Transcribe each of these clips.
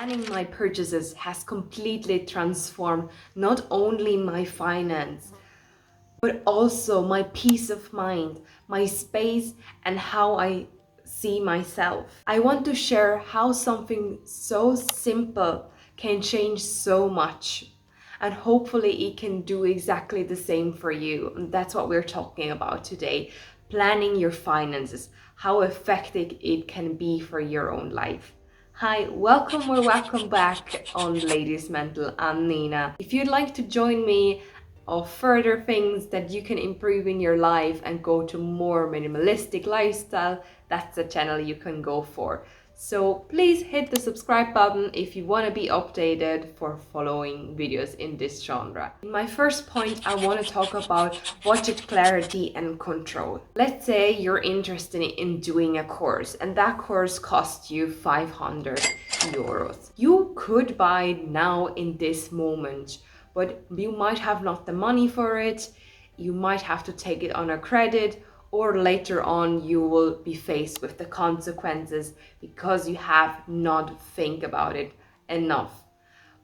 Planning my purchases has completely transformed not only my finance, but also my peace of mind, my space, and how I see myself. I want to share how something so simple can change so much. And hopefully, it can do exactly the same for you. And that's what we're talking about today. Planning your finances, how effective it can be for your own life. Hi, welcome or welcome back on Ladies Mental. I'm Nina. If you'd like to join me of further things that you can improve in your life and go to more minimalistic lifestyle, that's the channel you can go for. So please hit the subscribe button if you want to be updated for following videos in this genre. In my first point, I want to talk about budget clarity and control. Let's say you're interested in doing a course and that course costs you 500 euros. You could buy it now in this moment, but you might have not the money for it. You might have to take it on a credit, or later on you will be faced with the consequences because you have not think about it enough.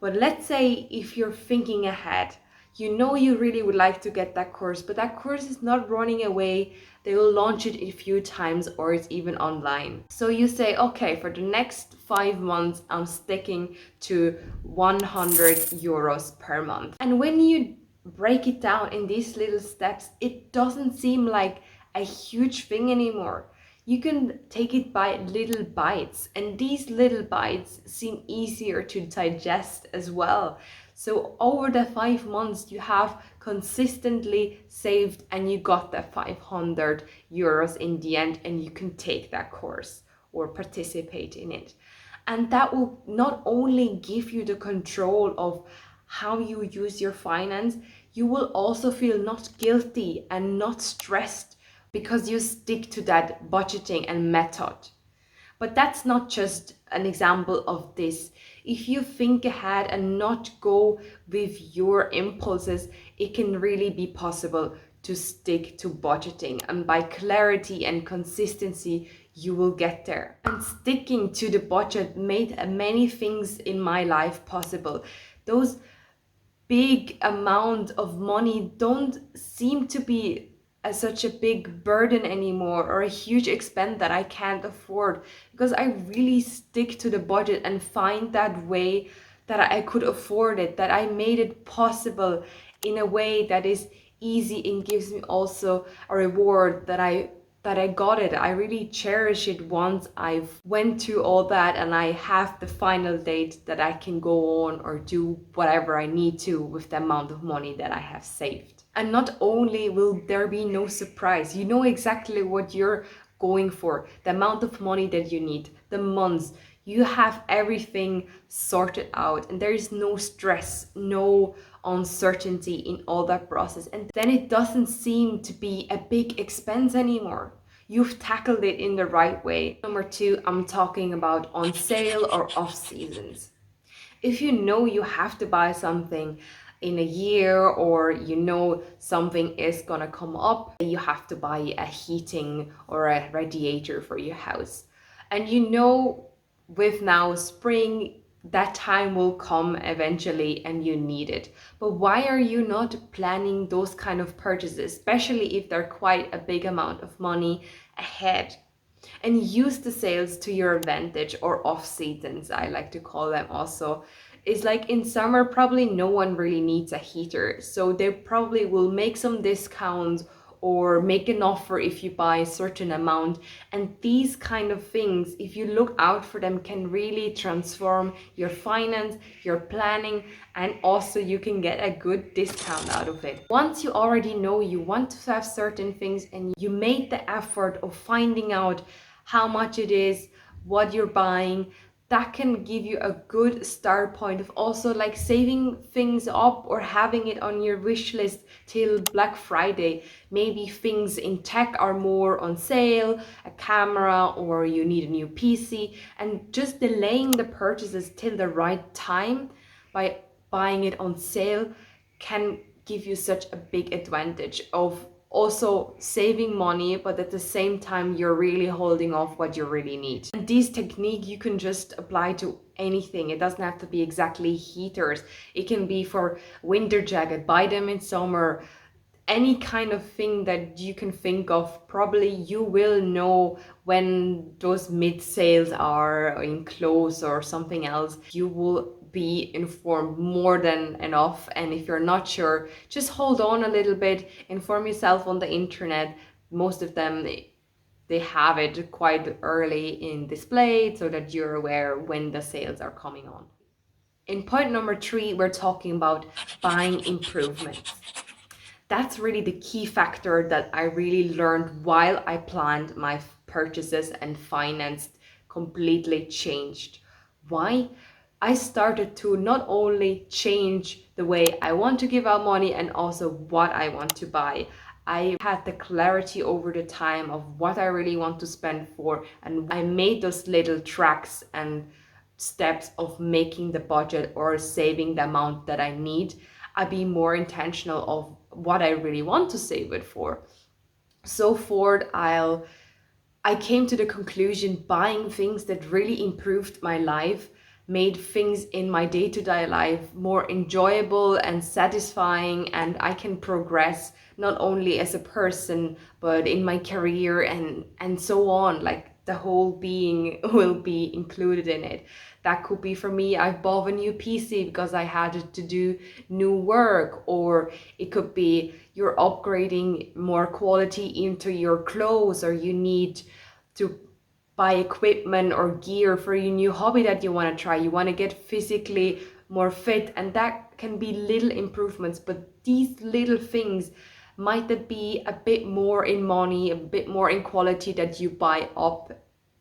But let's say if you're thinking ahead, you know you really would like to get that course, but that course is not running away. They will launch it a few times or it's even online. So you say, okay, for the next 5 months, I'm sticking to 100 euros per month. And when you break it down in these little steps, it doesn't seem like a huge thing anymore. You can take it by little bites, and these little bites seem easier to digest as well. So over the 5 months, you have consistently saved and you got the 500 euros in the end, and you can take that course or participate in it. And that will not only give you the control of how you use your finance, you will also feel not guilty and not stressed because you stick to that budgeting and method. But that's not just an example of this. If you think ahead and not go with your impulses, it can really be possible to stick to budgeting. And by clarity and consistency, you will get there. And sticking to the budget made many things in my life possible. Those big amount of money don't seem to be such a big burden anymore, or a huge expense that I can't afford, because I really stick to the budget and find that way that I could afford it, that I made it possible in a way that is easy and gives me also a reward that I got it. I really cherish it once I've went through all that and I have the final date that I can go on or do whatever I need to with the amount of money that I have saved. And not only will there be no surprise, you know exactly what you're going for, the amount of money that you need, the months, you have everything sorted out, and there is no stress, no uncertainty in all that process. And then it doesn't seem to be a big expense anymore. You've tackled it in the right way. Number 2, I'm talking about on sale or off seasons. If you know you have to buy something in a year, or you know something is gonna come up, you have to buy a heating or a radiator for your house, and you know with now spring that time will come eventually and you need it. But why are you not planning those kind of purchases, especially if they're quite a big amount of money ahead? And use the sales to your advantage, or off seasons I like to call them also. Is like in summer probably no one really needs a heater, so they probably will make some discounts or make an offer if you buy a certain amount. And these kind of things, if you look out for them, can really transform your finance, your planning, and also you can get a good discount out of it. Once you already know you want to have certain things and you made the effort of finding out how much it is, what you're buying, that can give you a good start point of also like saving things up or having it on your wish list till Black Friday. Maybe things in tech are more on sale, a camera, or you need a new PC, and just delaying the purchases till the right time by buying it on sale can give you such a big advantage of also saving money, but at the same time you're really holding off what you really need. And this technique you can just apply to anything. It doesn't have to be exactly heaters. It can be for winter jacket, buy them in summer. Any kind of thing that you can think of, probably you will know when those mid sales are in clothes or something else. You will be informed more than enough. And if you're not sure, just hold on a little bit, inform yourself on the internet. Most of them, they have it quite early in display so that you're aware when the sales are coming on. In point number 3, we're talking about buying improvements. That's really the key factor that I really learned while I planned my purchases, and finance completely changed. Why? I started to not only change the way I want to give out money and also what I want to buy. I had the clarity over the time of what I really want to spend for, and I made those little tracks and steps of making the budget or saving the amount that I need. I be more intentional of what I really want to save it for. So forward, I came to the conclusion buying things that really improved my life, made things in my day-to-day life more enjoyable and satisfying, and I can progress not only as a person but in my career and so on. Like the whole being will be included in it. That could be, for me, I bought a new PC because I had to do new work, or it could be you're upgrading more quality into your clothes, or you need to buy equipment or gear for your new hobby that you want to try. You want to get physically more fit, and that can be little improvements. But these little things might be a bit more in money, a bit more in quality that you buy up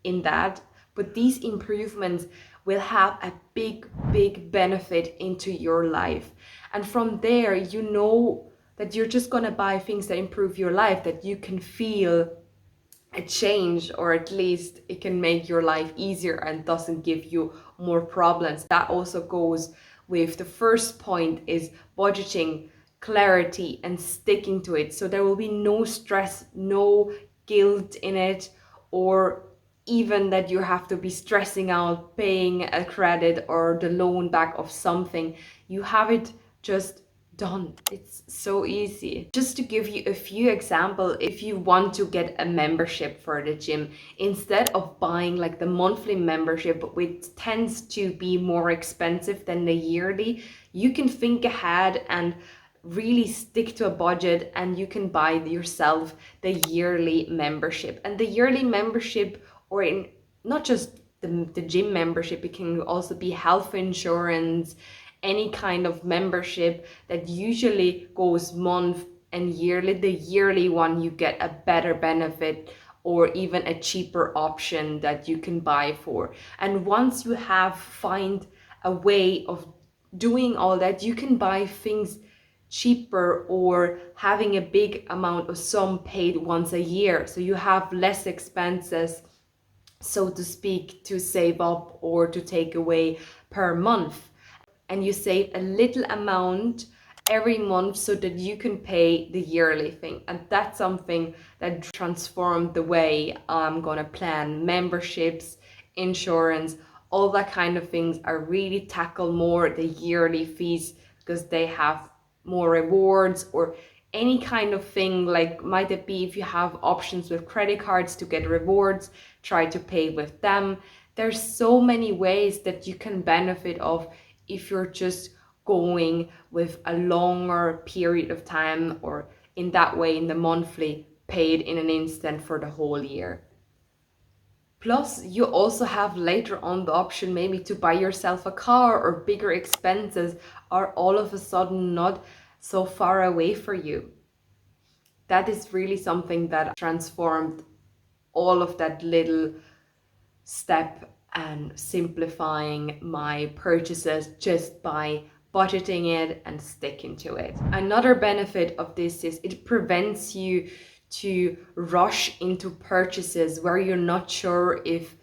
in that. But these improvements will have a big benefit into your life. And from there, you know that you're just gonna buy things that improve your life, that you can feel a change, or at least it can make your life easier and doesn't give you more problems. That also goes with the first point, is budgeting, clarity, and sticking to it. So there will be no stress, no guilt in it, or even that you have to be stressing out paying a credit or the loan back of something. You have it just done. It's so easy. Just to give you a few examples, if you want to get a membership for the gym, instead of buying like the monthly membership, which tends to be more expensive than the yearly, you can think ahead and really stick to a budget, and you can buy yourself the yearly membership. And the yearly membership, or in not just the gym membership, it can also be health insurance, any kind of membership that usually goes month and yearly. The yearly one, you get a better benefit or even a cheaper option that you can buy for. And once you have find a way of doing all that, you can buy things cheaper or having a big amount of sum paid once a year, so you have less expenses, so to speak, to save up or to take away per month. And you save a little amount every month so that you can pay the yearly thing. And that's something that transformed the way I'm gonna plan memberships, insurance, all that kind of things. I really tackle more the yearly fees because they have more rewards, or any kind of thing. Like, might it be if you have options with credit cards to get rewards, try to pay with them. There's so many ways that you can benefit of if you're just going with a longer period of time, or in that way in the monthly, paid in an instant for the whole year. Plus, you also have later on the option maybe to buy yourself a car, or bigger expenses are all of a sudden not so far away for you. That is really something that transformed all of that little step and simplifying my purchases just by budgeting it and sticking to it. Another benefit of this is it prevents you to rush into purchases where you're not sure if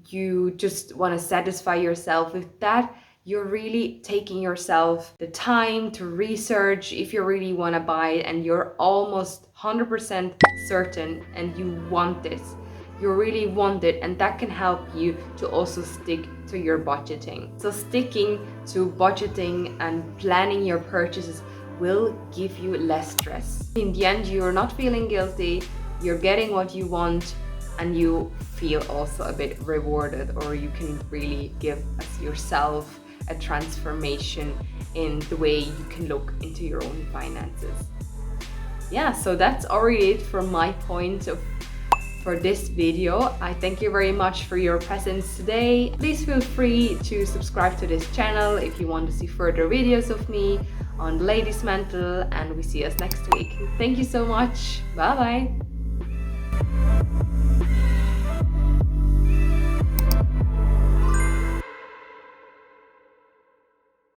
you just want to satisfy yourself with that. You're really taking yourself the time to research if you really want to buy it, and you're almost 100% certain and you want this. you really want it, and that can help you to also stick to your budgeting. So sticking to budgeting and planning your purchases will give you less stress. In the end, you're not feeling guilty, you're getting what you want, and you feel also a bit rewarded, or you can really give yourself a transformation in the way you can look into your own finances. Yeah, so that's already it from my point of for this video. I thank you very much for your presence today. Please feel free to subscribe to this channel if you want to see further videos of me on Ladies Mental, and we see us next week. Thank you so much. Bye bye.